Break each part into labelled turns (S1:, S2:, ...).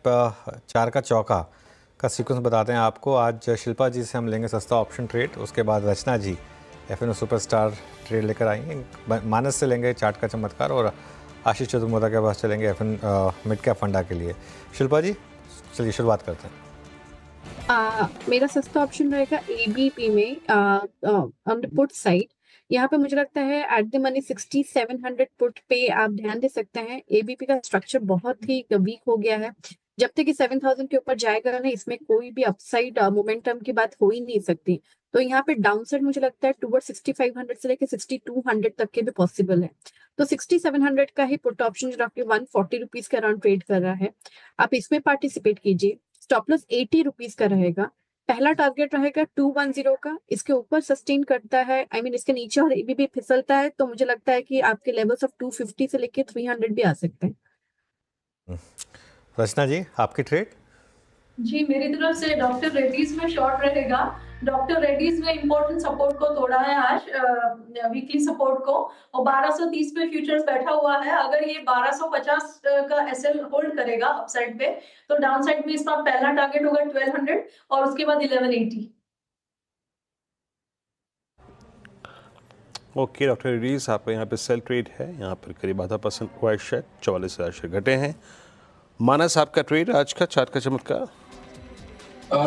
S1: चार का चौका का सीक्वेंस बताते हैं आपको। आज शिल्पा जी से हम लेंगे सस्ता ऑप्शन ट्रेड, उसके बाद रचना जी एफएनओ सुपरस्टार ट्रेड लेकर आई हैं। मानस से लेंगे चार्ट का चमत्कार और आशीष चतुर्वेदी के पास चलेंगे एफएन मिड कैप फंडा के लिए। शिल्पा जी चलिए शुरुआत करते हैं।
S2: मेरा सस्ता ऑप्शन रहेगा एबीपी में ऑन द पुट साइड। यहाँ पे मुझे लगता है एट द मनी 6700 पुट पे आप ध्यान दे सकते हैं। एबीपी का स्ट्रक्चर बहुत ही वीक हो गया है। जब तक कि 7000 के ऊपर जाएगा ना, इसमें कोई भी अपसाइड मोमेंटम की बात हो ही नहीं सकती। तो यहाँ पे डाउनसाइड मुझे लगता है टूवर्ड 6500 से लेकर 6200 तक के भी पॉसिबल है। तो 6700 का ही पुट ऑप्शन जो रफली 140 रुपीज के अराउंड ट्रेड कर रहा है, आप इसमें पार्टिसिपेट कीजिए। स्टॉप लॉस 80 रुपीज का रहेगा। पहला टारगेट रहेगा 210 का। इसके ऊपर सस्टेन करता है, इसके नीचे और भी फिसलता है तो मुझे लगता है कि आपके लेवल्स ऑफ 250 से लेके 300 भी आ सकते हैं।
S1: रचना जी आपकी ट्रेड?
S3: जी, मेरी तरफ से डॉक्टर रेड्डीज में शॉर्ट रहेगा। डॉक्टर रेड्डीज में इंपॉर्टेंट सपोर्ट को तोड़ा है आज, वीकली सपोर्ट को, और 1230 पे फ्यूचर्स बैठा हुआ है। अगर ये 1250 का एसएल होल्ड करेगा अपसाइड पे, तो डाउन साइड में इसका पहला टारगेट होगा 1200 और उसके बाद 1180।
S4: ओके डॉक्टर रेड्डीज, आपका यहाँ पे सेल ट्रेड है, यहाँ पर करीब आधा % हुआ शेयर, 44,000 शेयर घटे हैं। मानस आपका ट्रेड आज का चार्ट का चमत्कार?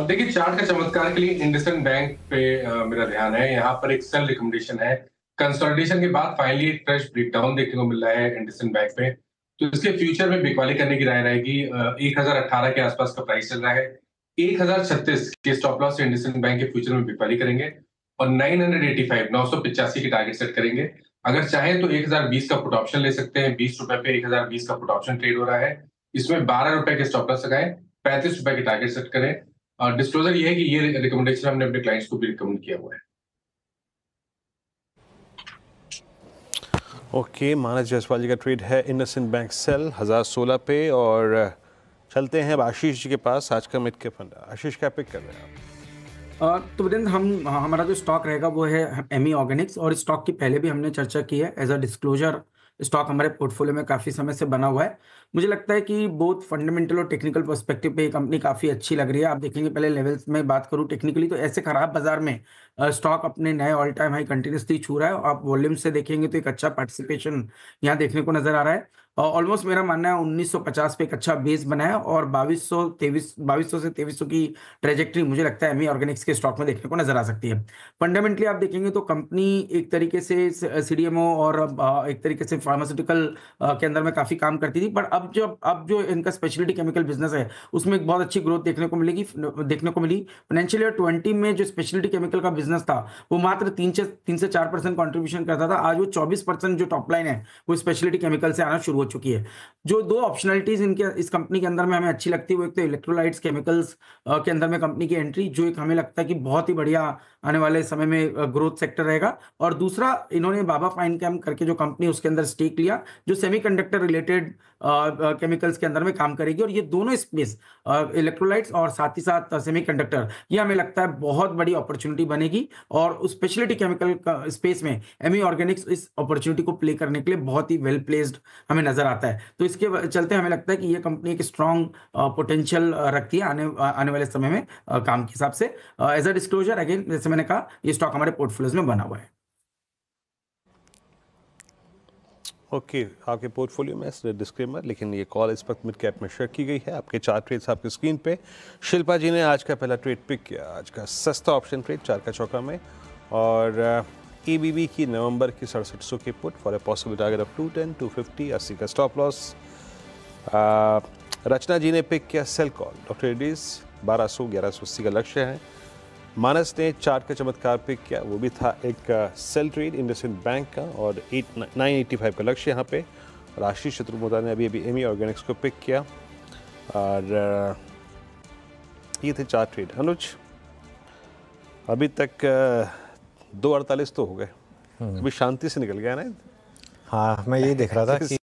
S5: देखिए, चार्ट का चमत्कार के लिए इंडसइंड बैंक पे मेरा ध्यान है। यहाँ पर एक सेल रिकमेंडेशन है। कंसोलिडेशन के बाद फाइनली एक फ्रेश ब्रेकडाउन देखने को मिल रहा है इंडसइंड बैंक पे, तो इसके फ्यूचर में बिकवाली करने की राय रहेगी। 1018 के आसपास का प्राइस चल रहा है। 1036 के स्टॉप लॉस से इंडसइंड बैंक के फ्यूचर में बिकवाली करेंगे और 985 के टारगेट सेट करेंगे। अगर चाहें तो 1020 का पुट ऑप्शन ले सकते हैं। 20 रुपए पे 1020 का पुट ऑप्शन ट्रेड हो रहा है। इसमें 12 रुपए के स्टॉप लॉस लगाएं, 35 रुपए के टारगेट सेट करें। और डिस्क्लोजर ये है कि ये रिकमेंडेशन हमने अपने क्लाइंट्स को भी रिकमेंड किया हुआ है।
S4: ओके, मानस जायसवाल जी का ट्रेड है इंडसइंड बैंक सेल 1016 पे। और चलते हैं अब आशीष जी के पास। आज का मिड कैप फंडा, आशीष क्या पिक कर रहे हैं आप?
S6: तो वीरेंद्र, हमारा जो स्टॉक रहेगा वो है एमी ऑर्गेनिक्स, और स्टॉक की पहले भी हमने चर्चा की है। एज अ डिस्क्लोजर स्टॉक हमारे पोर्टफोलियो में काफ़ी समय से बना हुआ है। मुझे लगता है कि बोथ फंडामेंटल और टेक्निकल पर्सपेक्टिव पे ये कंपनी काफ़ी अच्छी लग रही है। आप देखेंगे, पहले लेवल्स में बात करूँ टेक्निकली, तो ऐसे खराब बाजार में स्टॉक अपने नए ऑल टाइम हाई कंटिन्यूसली छू रहा है। आप वॉल्यूम से देखेंगे तो एक अच्छा पार्टिसिपेशन यहाँ देखने को नजर आ रहा है। ऑलमोस्ट मेरा मानना है 1950 पे एक अच्छा बेस बना है, और 2200 से 2300 की ट्रेजेक्ट्री मुझे लगता है एमी ऑर्गेनिक्स के स्टॉक में देखने को नजर आ सकती है। फंडामेंटली आप देखेंगे तो कंपनी एक तरीके से सीडीएमओ और एक तरीके से फार्मास्यूटिकल के अंदर में काफी काम करती थी, पर अब जो इनका स्पेशलिटी केमिकल बिजनेस है उसमें एक बहुत अच्छी ग्रोथ देखने को मिली। फाइनेंशियल ईयर 20 में जो स्पेशलिटी केमिकल का बिजनेस था वो मात्र 3 से 4% कॉन्ट्रीब्यूशन करता था। आज वो 24% जो टॉप लाइन है वो स्पेशलिटी केमिकल से आना शुरू हो चुकी है। जो दो ऑप्शनलिटीज इनके इस कंपनी के अंदर में हमें अच्छी लगती है, वो एक तो इलेक्ट्रोलाइट्स केमिकल्स के अंदर में कंपनी की एंट्री, जो एक हमें लगता है कि बहुत ही बढ़िया आने वाले समय में ग्रोथ सेक्टर रहेगा। और दूसरा, इन्होंने बाबा फाइन केम करके जो कंपनी उसके अंदर स्टेक लिया, जो सेमीकंडक्टर रिलेटेड केमिकल्स के अंदर में काम करेगी। और ये दोनों स्पेस, इलेक्ट्रोलाइट्स और साथ ही साथ सेमीकंडक्टर, ये हमें लगता है बहुत बड़ी अपॉर्चुनिटी बनेगी। और स्पेशलिटी केमिकल का स्पेस में एमी ऑर्गेनिक्स इस अपॉर्चुनिटी को प्ले करने के लिए बहुत ही वेल प्लेस्ड हमें नजर आता है। तो इसके चलते हमें लगता है कि ये कंपनी एक स्ट्रॉन्ग पोटेंशियल रखती है आने वाले समय में काम के हिसाब से। एज अ डिस्क्लोजर, अगेन जैसे मैंने कहा, ये स्टॉक हमारे पोर्टफोलियोज में बना हुआ है।
S4: ओके, आपके पोर्टफोलियो में डिस्क्लेमर, लेकिन ये कॉल इस वक्त मिड कैप में शेयर की गई है। आपके चार ट्रेड्स आपकी स्क्रीन पे। शिल्पा जी ने आज का पहला ट्रेड पिक किया, आज का सस्ता ऑप्शन ट्रेड चार का चौका में, और एबीबी की नवंबर की 6700 की put for a possible target of 210, 250, 80 का स्टॉप लॉस। रचना जी ने पिक किया सेल कॉल, डॉक्टर रेड्डीज 1200, 1180 का लक्ष्य है। मानस ने चार्ट का चमत्कार पिक किया, वो भी था एक सेल ट्रेड इंडसइंड बैंक का, और 985 का लक्ष्य यहाँ पे। और आशीष चतुर्वेदी ने अभी एमी ऑर्गेनिक्स को पिक किया, और ये थे चार ट्रेड। अनुज, अभी तक 2:48 तो हो गए, अभी शांति से निकल गया ना?
S1: हाँ, मैं यही देख रहा था कि